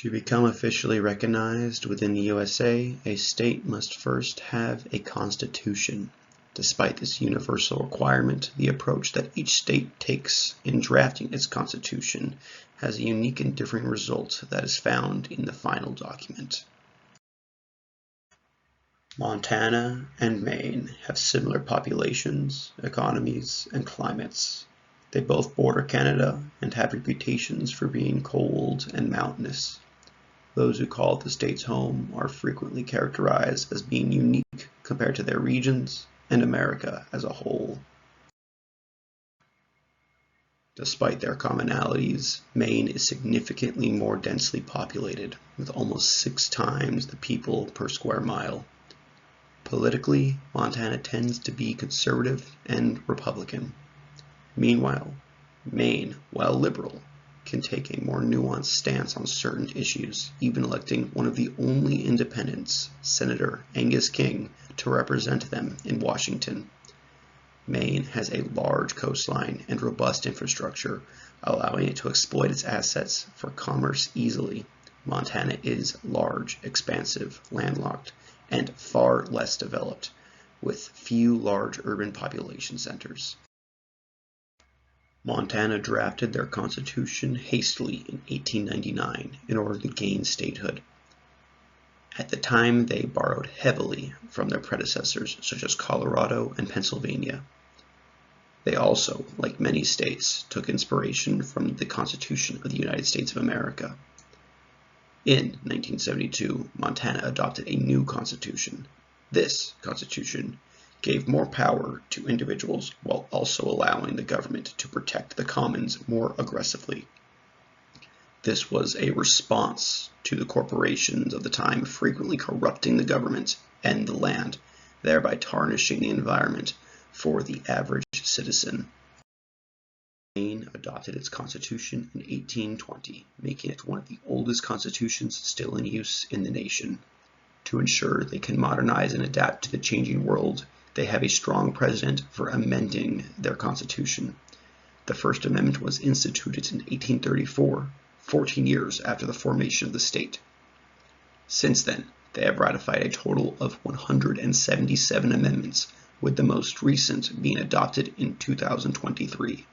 To become officially recognized within the USA, a state must first have a constitution. Despite this universal requirement, the approach that each state takes in drafting its constitution has a unique and differing result that is found in the final document. Montana and Maine have similar populations, economies, and climates. They both border Canada and have reputations for being cold and mountainous. Those who call the states home are frequently characterized as being unique compared to their regions and America as a whole. Despite their commonalities, Maine is significantly more densely populated, with almost 6 times the people per square mile. Politically, Montana tends to be conservative and Republican. Meanwhile, Maine, while liberal, can take a more nuanced stance on certain issues, even electing one of the only independents, Senator Angus King, to represent them in Washington. Maine has a large coastline and robust infrastructure, allowing it to exploit its assets for commerce easily. Montana is large, expansive, landlocked, and far less developed, with few large urban population centers. Montana drafted their constitution hastily in 1899 in order to gain statehood. At the time, they borrowed heavily from their predecessors, such as Colorado and Pennsylvania. They also, like many states, took inspiration from the Constitution of the United States of America. In 1972, Montana adopted a new constitution. This constitution gave more power to individuals while also allowing the government to protect the commons more aggressively. This was a response to the corporations of the time frequently corrupting the government and the land, thereby tarnishing the environment for the average citizen. Maine adopted its constitution in 1820, making it one of the oldest constitutions still in use in the nation. To ensure they can modernize and adapt to the changing world, they have a strong precedent for amending their constitution. The First Amendment was instituted in 1834, 14 years after the formation of the state. Since then, they have ratified a total of 177 amendments, with the most recent being adopted in 2023.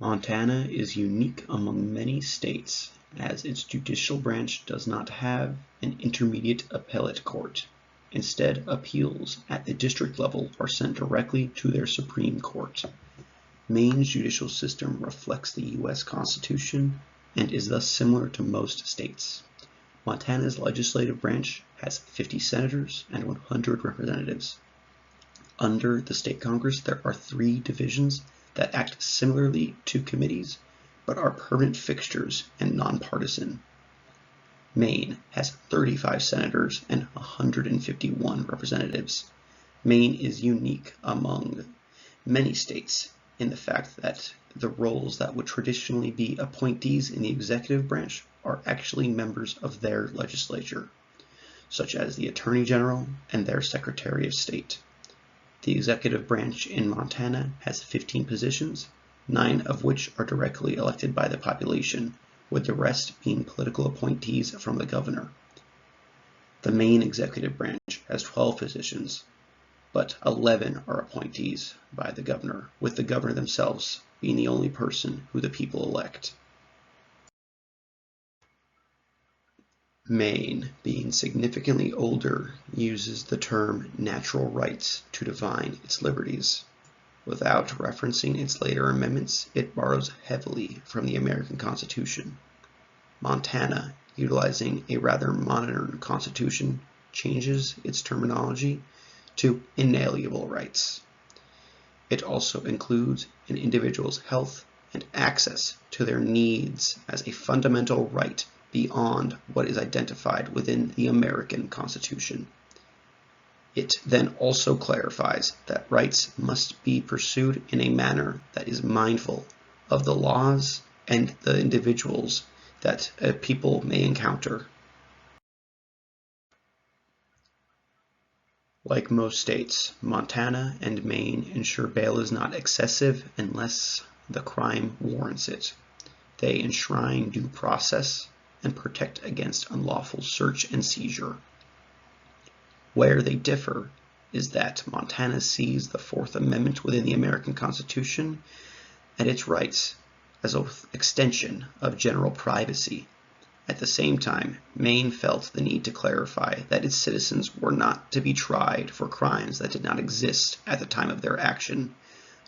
Montana is unique among many states, as its judicial branch does not have an intermediate appellate court. Instead, appeals at the district level are sent directly to their Supreme Court. Maine's judicial system reflects the U.S. Constitution and is thus similar to most states. Montana's legislative branch has 50 senators and 100 representatives. Under the state Congress, there are 3 divisions that act similarly to committees, but are permanent fixtures and nonpartisan. Maine has 35 senators and 151 representatives. Maine is unique among many states in the fact that the roles that would traditionally be appointees in the executive branch are actually members of their legislature, such as the Attorney General and their Secretary of State. The executive branch in Montana has 15 positions, 9 of which are directly elected by the population, with the rest being political appointees from the governor. The Maine executive branch has 12 positions, but 11 are appointees by the governor, with the governor themselves being the only person who the people elect. Maine, being significantly older, uses the term natural rights to define its liberties. Without referencing its later amendments, it borrows heavily from the American Constitution. Montana, utilizing a rather modern constitution, changes its terminology to inalienable rights. It also includes an individual's health and access to their needs as a fundamental right beyond what is identified within the American Constitution. It then also clarifies that rights must be pursued in a manner that is mindful of the laws and the individuals that a people may encounter. Like most states, Montana and Maine ensure bail is not excessive unless the crime warrants it. They enshrine due process and protect against unlawful search and seizure. Where they differ is that Montana sees the Fourth Amendment within the American Constitution and its rights as an extension of general privacy. At the same time, Maine felt the need to clarify that its citizens were not to be tried for crimes that did not exist at the time of their action,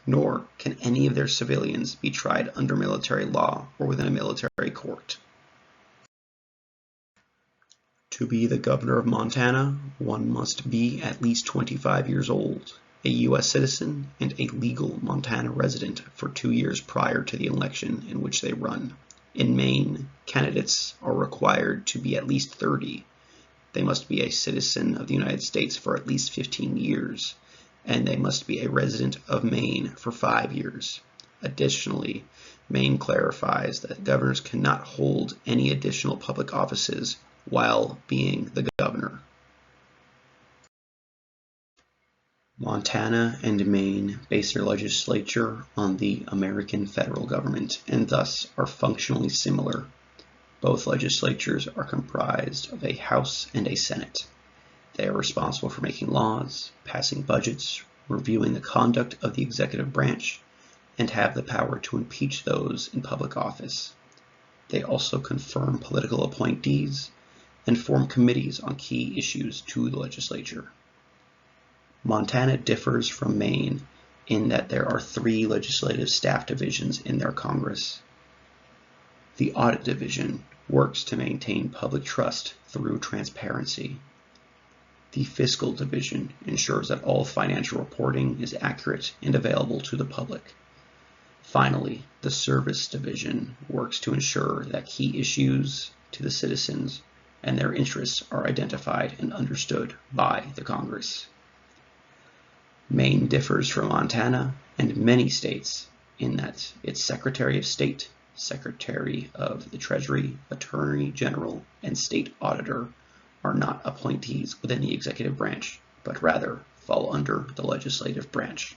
nor can any of their civilians be tried under military law or within a military court. To be the governor of Montana, one must be at least 25 years old, a U.S. citizen, and a legal Montana resident for 2 years prior to the election in which they run. In Maine, candidates are required to be at least 30. They must be a citizen of the United States for at least 15 years, and they must be a resident of Maine for 5 years. Additionally, Maine clarifies that governors cannot hold any additional public offices while being the governor. Montana and Maine base their legislature on the American federal government and thus are functionally similar. Both legislatures are comprised of a House and a Senate. They are responsible for making laws, passing budgets, reviewing the conduct of the executive branch, and have the power to impeach those in public office. They also confirm political appointees and form committees on key issues to the legislature. Montana differs from Maine in that there are 3 legislative staff divisions in their Congress. The Audit Division works to maintain public trust through transparency. The Fiscal Division ensures that all financial reporting is accurate and available to the public. Finally, the Service Division works to ensure that key issues to the citizens and their interests are identified and understood by the Congress. Maine differs from Montana and many states in that its Secretary of State, Secretary of the Treasury, Attorney General, and State Auditor are not appointees within the executive branch, but rather fall under the legislative branch.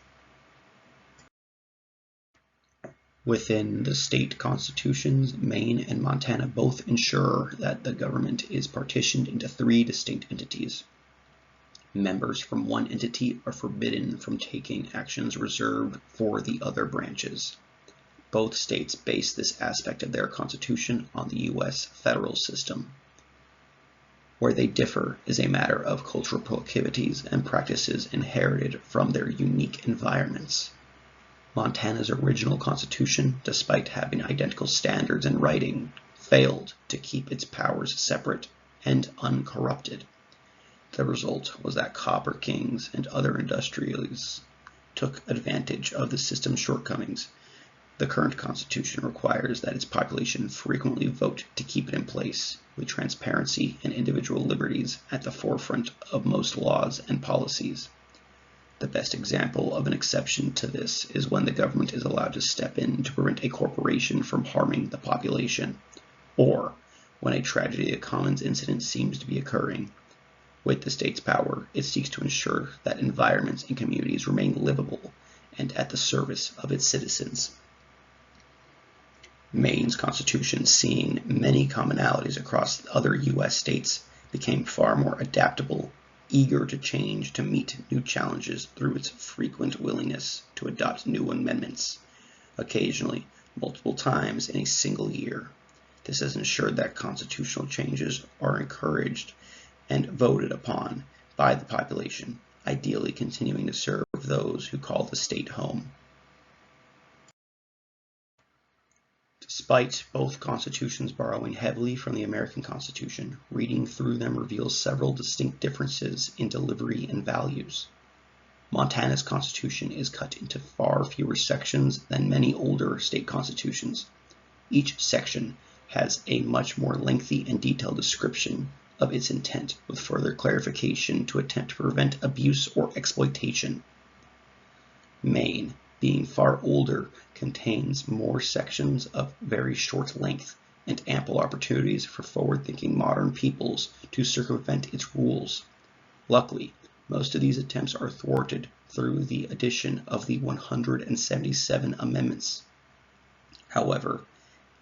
Within the state constitutions, Maine and Montana both ensure that the government is partitioned into 3 distinct entities. Members from one entity are forbidden from taking actions reserved for the other branches. Both states base this aspect of their constitution on the U.S. federal system. Where they differ is a matter of cultural proclivities and practices inherited from their unique environments. Montana's original constitution, despite having identical standards in writing, failed to keep its powers separate and uncorrupted. The result was that copper kings and other industrialists took advantage of the system's shortcomings. The current constitution requires that its population frequently vote to keep it in place, with transparency and individual liberties at the forefront of most laws and policies. The best example of an exception to this is when the government is allowed to step in to prevent a corporation from harming the population, or when a tragedy of commons incident seems to be occurring. With the state's power, it seeks to ensure that environments and communities remain livable and at the service of its citizens. Maine's constitution, seeing many commonalities across other U.S. states, became far more adaptable, eager to change to meet new challenges through its frequent willingness to adopt new amendments, occasionally multiple times in a single year. This has ensured that constitutional changes are encouraged and voted upon by the population, ideally continuing to serve those who call the state home. Despite both constitutions borrowing heavily from the American Constitution, reading through them reveals several distinct differences in delivery and values. Montana's constitution is cut into far fewer sections than many older state constitutions. Each section has a much more lengthy and detailed description of its intent, with further clarification to attempt to prevent abuse or exploitation. Maine, being far older, contains more sections of very short length and ample opportunities for forward-thinking modern peoples to circumvent its rules. Luckily, most of these attempts are thwarted through the addition of the 177 amendments. However,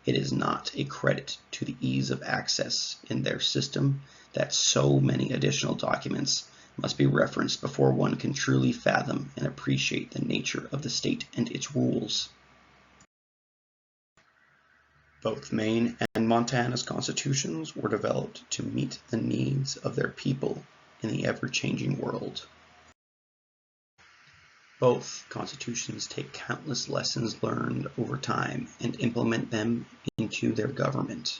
It is not a credit to the ease of access in their system that so many additional documents must be referenced before one can truly fathom and appreciate the nature of the state and its rules. Both Maine and Montana's constitutions were developed to meet the needs of their people in the ever-changing world. Both constitutions take countless lessons learned over time and implement them into their government.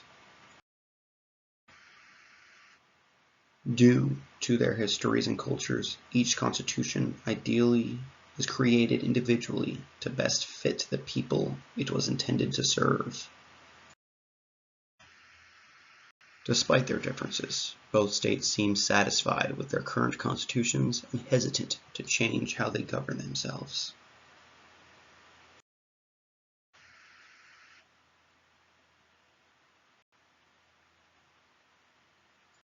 Due to their histories and cultures, each constitution ideally is created individually to best fit the people it was intended to serve. Despite their differences, both states seem satisfied with their current constitutions and hesitant to change how they govern themselves.